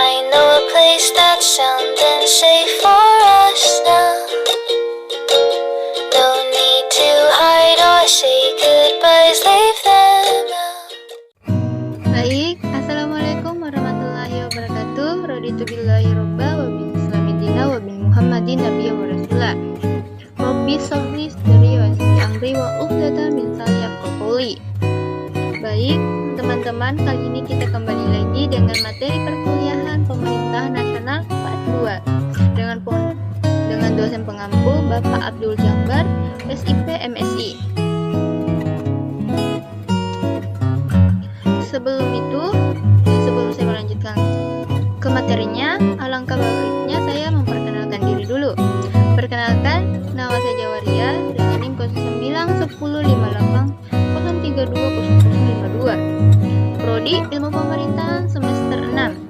I know a place that's sound and safe for us now. No need to hide or say goodbyes, leave them out. Baik, Assalamualaikum warahmatullahi wabarakatuh. Raditu billahi robba wa bin islami dina wa bin muhammadin nabiyya wa rasulah. Rabbi sholli sadri wa yassir amri wa uqdatam min lisani yafqahu qawli. Baik, teman-teman, kali ini kita kembali lagi dengan materi perkuliahan Pemerintahan Nasional Part 2 dengan dosen pengampu Bapak Abdul Jambar, SIP MSI. Sebelum saya melanjutkan ke materinya, alangkah baiknya saya memperkenalkan diri dulu. Perkenalkan, nama saya Jawaria dengan NIM 09105803200052. Prodi Ilmu Pemerintahan semester 6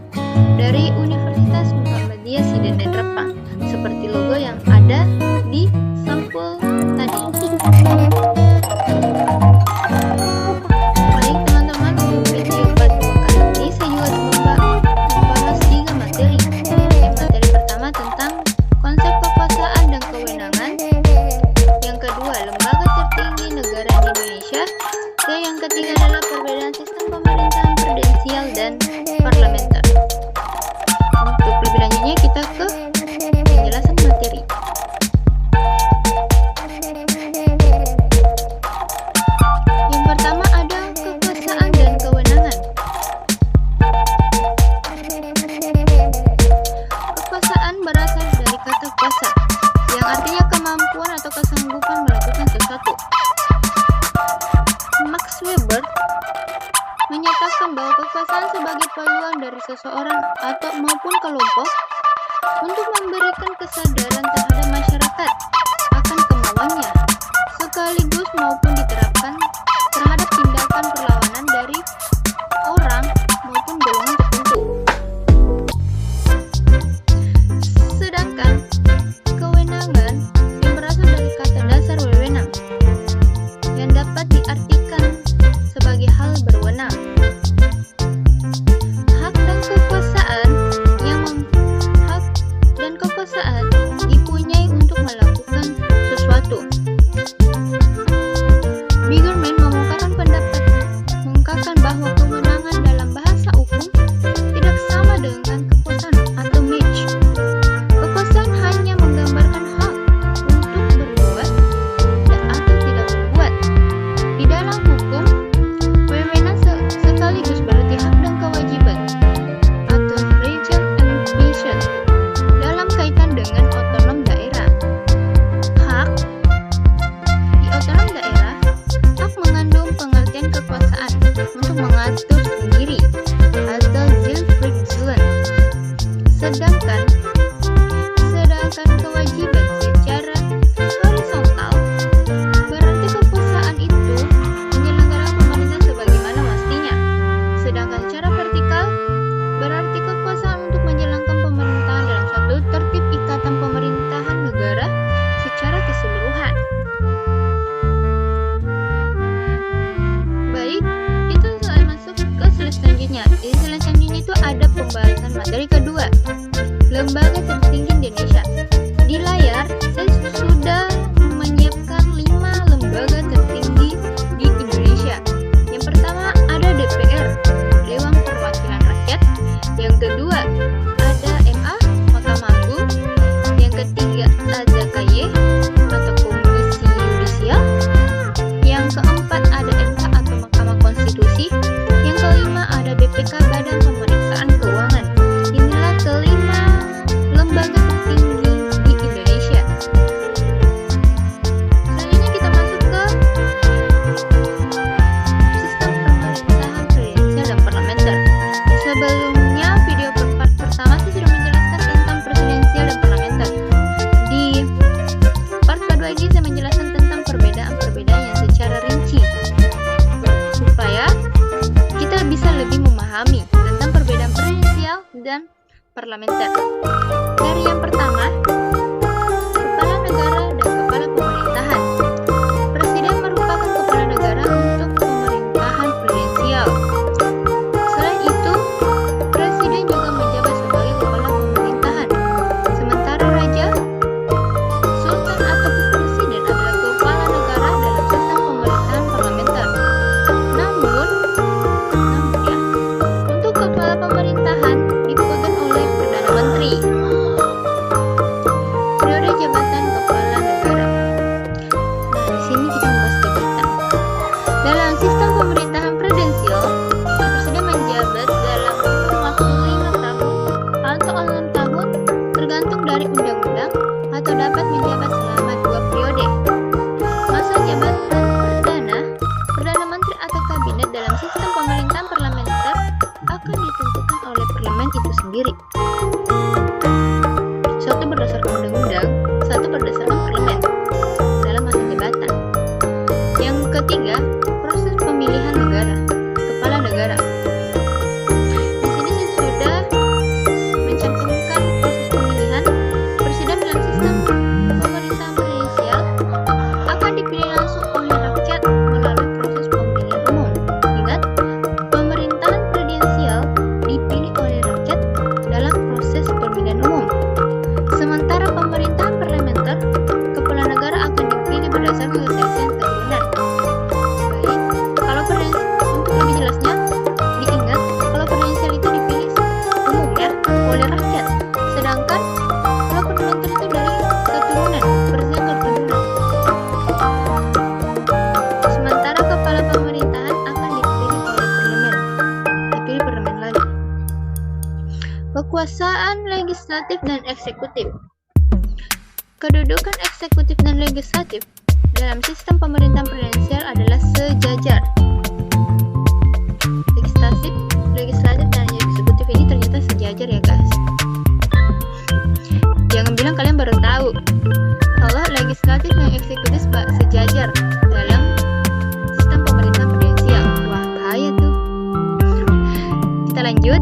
dari Universitas Muhammadiyah Sidan dan Rempang, seperti logo yang ada di sampul tadi. Baik teman-teman, untuk video part 2 kali ini saya juga coba membahas 3 materi. Materi pertama tentang konsep kekuasaan dan kewenangan, yang kedua lembaga tertinggi negara di Indonesia, dan yang ketiga adalah perbedaan sistem pemerintahan presidensial dan parlementer. Untuk lebih lanjutnya kita ke penjelasan materi. Yang pertama ada kekuasaan dan kewenangan. Kekuasaan berasal dari kata kuasa, yang artinya kemampuan atau kesanggupan melakukan sesuatu. Max Weber menyatakan bahwa kekuasaan sebagai peluang dari seseorang atau maupun kelompok untuk memberikan kesadaran terhadap masyarakat akan kemauannya, sekaligus maupun diterapkan terhadap tindakan perlawanan dari orang maupun golongan tertentu. Sedangkan kewenangan yang berasal dari kata dasar wewenang, yang dapat diartikan sebagai hal berwenang. Hak dan kekuasaan dipunyai untuk melakukan sesuatu. Bigerman mengungkapkan bahwa kewenangan dalam bahasa hukum tidak sama dengan kekuasaan atau match. Kekuasaan hanya menggambarkan hak untuk berbuat atau tidak berbuat. Di dalam hukum, wewenang sekaligus berarti hak dan kewajiban atau rights and mission dalam kaitan dengan otonom daerah. Hak di otonom daerah, hak mengandung pengertian kekuasaan untuk mengatur sendiri atau Selbstverwaltung. Sedangkan kewajiban secara horizontal berarti kekuasaan itu menyelenggarakan pemerintahan sebagaimana mestinya. Sedangkan secara vertikal berarti kekuasaan untuk menjalankan pemerintahan dalam suatu tertib ikatan pemerintahan negara secara keseluruhan. Baik, itu soal masuk ke slide selanjutnya. Di slide selanjutnya itu ada pembahasan materi kedua, lembaga tertinggi Indonesia. Di layar saya sudah menyiapkan 5 lembaga tertinggi di Indonesia. Yang pertama ada DPR, Dewan Perwakilan Rakyat. Yang kedua ada MA, Mahkamah Agung. Yang ketiga ada KY atau Komisi Yudisial. Yang keempat ada MK atau Mahkamah Konstitusi. Yang kelima ada BPK, Badan Pemeriksaan Keuangan. Inilah kelima lembaga tertinggi di Indonesia. Selanjutnya kita masuk ke sistem pemerintahan presidensial dan parlementer. Sebelumnya video part pertama saya sudah menjelaskan tentang presidensial dan parlementer. Di part kedua ini saya menjelaskan tentang perbedaan-perbedaan yang secara rinci supaya kita bisa lebih memahami tentang perbedaan presidensial dan parlementer. Dari yang pertama, kepala negara dan kepala pemerintahan. Presiden merupakan kepala negara untuk pemerintahan presidensial. Selain itu, presiden juga menjabat sebagai Kekuasaan legislatif dan eksekutif. Kedudukan eksekutif dan legislatif dalam sistem pemerintahan presidensial adalah sejajar. Legislatif dan eksekutif ini ternyata sejajar ya guys. Jangan bilang kalian baru tahu kalau legislatif dan eksekutif sejajar dalam sistem pemerintahan presidensial. Wah, bahaya tuh. Kita lanjut.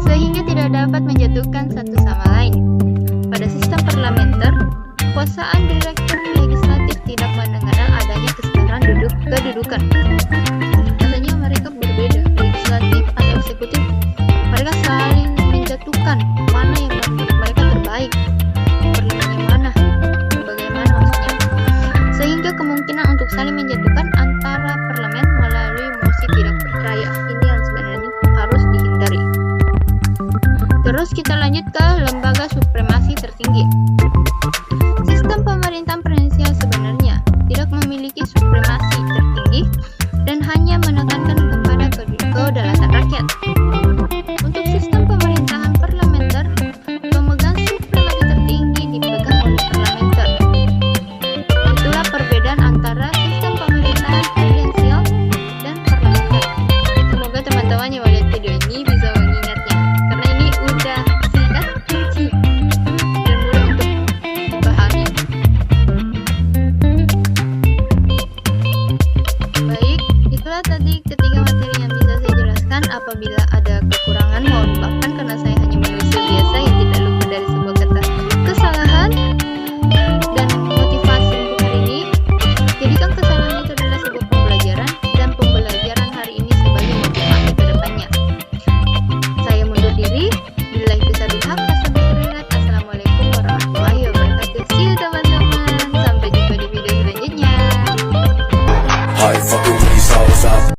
Sehingga tidak dapat menjatuhkan satu sama lain. Pada sistem parlementer, kekuasaan direktur legislatif tidak mengenal adanya kesetaraan kedudukan. Katanya mereka berbeda, legislatif atau eksekutif. Mereka saling menjatuhkan mana yang menurut mereka terbaik. Parlemen yang mana, bagaimana maksudnya. Sehingga kemungkinan untuk saling menjatuhkan antara parlemen melalui mosi tidak percaya. Ini yang sebenarnya harus dihindari. Terus kita lanjut ke lembaga supremasi tertinggi. Sistem pemerintahan presidensial sebenarnya tidak memiliki supremasi tertinggi dan hanya menekankan kepada kedaulatan rakyat. Untuk sistem pemerintahan parlementer, pemegang supremasi tertinggi dipegang oleh parlementer. Itulah perbedaan antara sistem pemerintahan presidensial dan parlementer. Semoga teman-teman yang melihat video ini bisa mengingatnya, karena ini udah singkat, rinci, dan mudah untuk dipahami. Baik, itulah tadi ketiga materi yang bisa saya jelaskan. Apabila ada kekurangan, mohon maafkan karena saya hanya manusia biasa yang